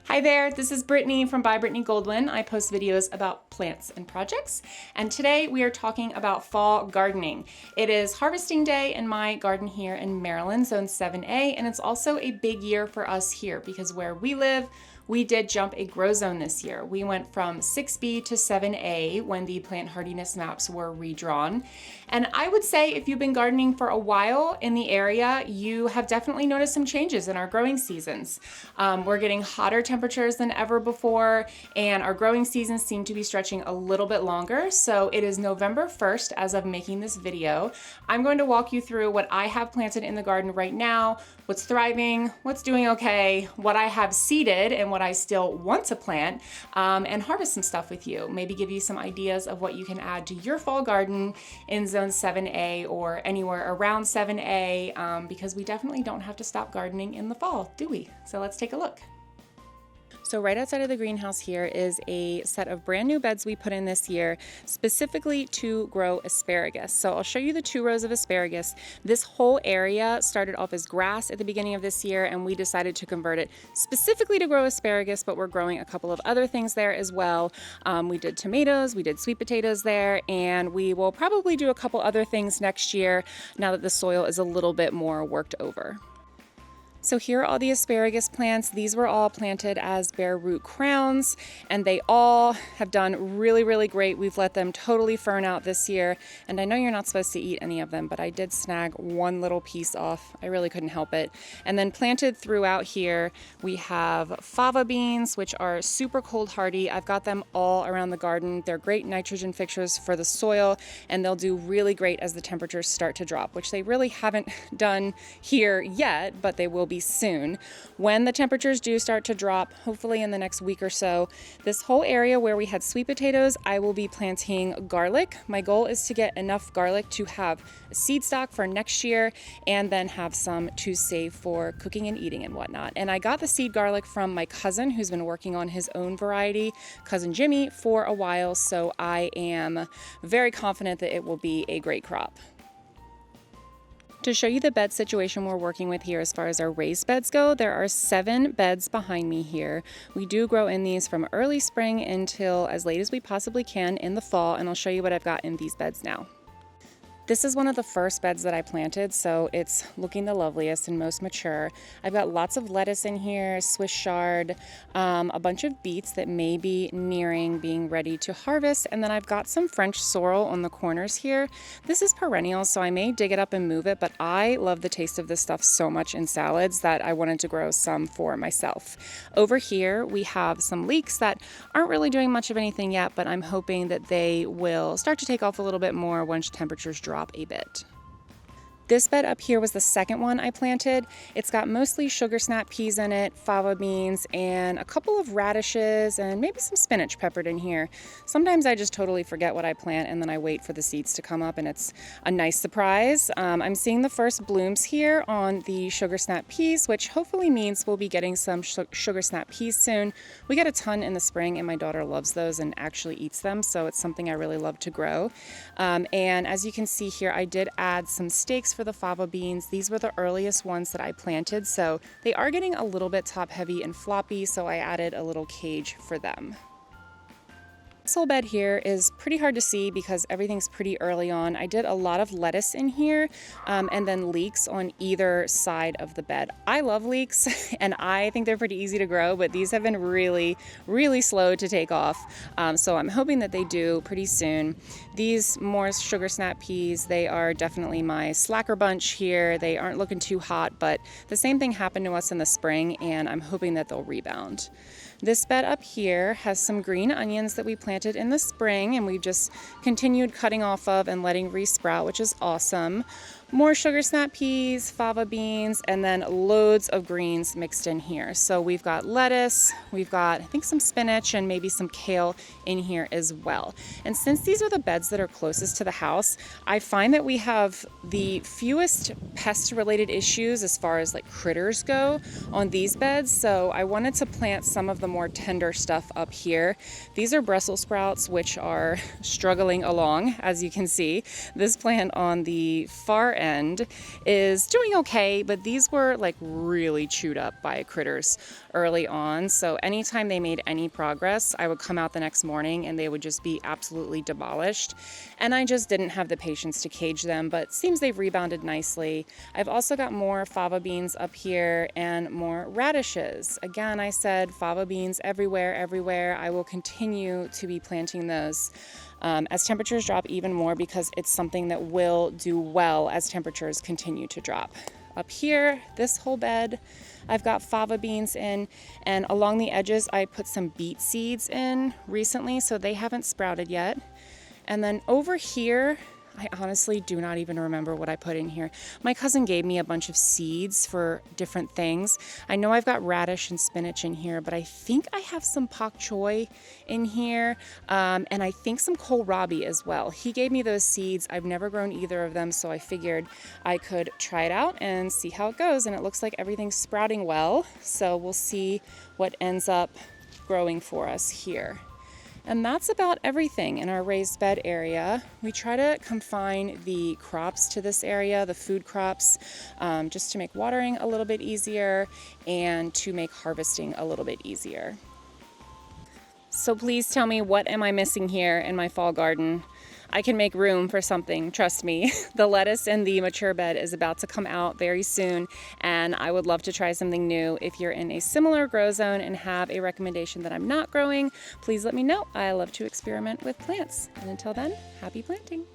Hi there, this is Brittany from By Brittany Goldwyn. I post videos about plants and projects, and today we are talking about fall gardening. It is harvesting day in my garden here in Maryland, Zone 7A, and it's also a big year for us here because where we live, we did jump a grow zone this year. We went from 6B to 7A when the plant hardiness maps were redrawn. And I would say if you've been gardening for a while in the area, you have definitely noticed some changes in our growing seasons. We're getting hotter temperatures than ever before, and our growing seasons seem to be stretching a little bit longer. So it is November 1st as of making this video. I'm going to walk you through what I have planted in the garden right now, what's thriving, what's doing okay, what I have seeded, and what I still want to plant, and harvest some stuff with you. Maybe give you some ideas of what you can add to your fall garden in Zone 7A or anywhere around 7A, because we definitely don't have to stop gardening in the fall, do we? So let's take a look. So right outside of the greenhouse here is a set of brand new beds we put in this year specifically to grow asparagus. So I'll show you the 2 rows of asparagus. This whole area started off as grass at the beginning of this year, and we decided to convert it specifically to grow asparagus, but we're growing a couple of other things there as well. We did tomatoes, we did sweet potatoes there, and we will probably do a couple other things next year now that the soil is a little bit more worked over. So here are all the asparagus plants. These were all planted as bare root crowns, and they all have done really, really great. We've let them totally fern out this year, and I know you're not supposed to eat any of them, but I did snag one little piece off. I really couldn't help it. And then planted throughout here, we have fava beans, which are super cold hardy. I've got them all around the garden. They're great nitrogen fixers for the soil, and they'll do really great as the temperatures start to drop, which they really haven't done here yet, but they will be soon. When the temperatures do start to drop, hopefully in the next week or so, this whole area where we had sweet potatoes, I will be planting garlic. My goal is to get enough garlic to have a seed stock for next year and then have some to save for cooking and eating and whatnot. And I got the seed garlic from my cousin who's been working on his own variety, Cousin Jimmy, for a while, so I am very confident that it will be a great crop. To show you the bed situation we're working with here as far as our raised beds go, there are 7 beds behind me here. We do grow in these from early spring until as late as we possibly can in the fall, and I'll show you what I've got in these beds now. This is one of the first beds that I planted, so it's looking the loveliest and most mature. I've got lots of lettuce in here, Swiss chard, a bunch of beets that may be nearing being ready to harvest, and then I've got some French sorrel on the corners here. This is perennial, so I may dig it up and move it, but I love the taste of this stuff so much in salads that I wanted to grow some for myself. Over here, we have some leeks that aren't really doing much of anything yet, but I'm hoping that they will start to take off a little bit more once temperatures drop a bit. This bed up here was the second one I planted. It's got mostly sugar snap peas in it, fava beans, and a couple of radishes and maybe some spinach peppered in here. Sometimes I just totally forget what I plant and then I wait for the seeds to come up, and it's a nice surprise. I'm seeing the first blooms here on the sugar snap peas, which hopefully means we'll be getting some sugar snap peas soon. We get a ton in the spring and my daughter loves those and actually eats them, so it's something I really love to grow. And as you can see here, I did add some stakes for the fava beans. These were the earliest ones that I planted, so they are getting a little bit top heavy and floppy, so I added a little cage for them. This whole bed here is pretty hard to see because everything's pretty early on. I did a lot of lettuce in here and then leeks on either side of the bed. I love leeks and I think they're pretty easy to grow, but these have been really, really slow to take off. So I'm hoping that they do pretty soon. These more sugar snap peas, they are definitely my slacker bunch here. They aren't looking too hot, but the same thing happened to us in the spring and I'm hoping that they'll rebound. This bed up here has some green onions that we planted in the spring and we've just continued cutting off of and letting resprout, which is awesome. More sugar snap peas, fava beans, and then loads of greens mixed in here. So we've got lettuce, we've got I think some spinach and maybe some kale in here as well. And since these are the beds beds that are closest to the house, I find that we have the fewest pest-related issues as far as like critters go on these beds. So I wanted to plant some of the more tender stuff up here. These are Brussels sprouts, which are struggling along, as you can see. This plant on the far end is doing okay, but these were like really chewed up by critters early on. So anytime they made any progress, I would come out the next morning and they would just be absolutely demolished. And I just didn't have the patience to cage them, but seems they've rebounded nicely. I've also got more fava beans up here and more radishes. Again, I said fava beans everywhere, everywhere. I will continue to be planting those as temperatures drop even more, because it's something that will do well as temperatures continue to drop. Up here, this whole bed, I've got fava beans in, and along the edges I put some beet seeds in recently, so they haven't sprouted yet. And then over here, I honestly do not even remember what I put in here. My cousin gave me a bunch of seeds for different things. I know I've got radish and spinach in here, but I think I have some pak choi in here, and I think some kohlrabi as well. He gave me those seeds. I've never grown either of them, so I figured I could try it out and see how it goes. And it looks like everything's sprouting well, so we'll see what ends up growing for us here. And that's about everything in our raised bed area. We try to confine the crops to this area, the food crops, just to make watering a little bit easier and to make harvesting a little bit easier. So please tell me, what am I missing here in my fall garden? I can make room for something, trust me. The lettuce in the mature bed is about to come out very soon, and I would love to try something new. If you're in a similar grow zone and have a recommendation that I'm not growing, please let me know. I love to experiment with plants. And until then, happy planting.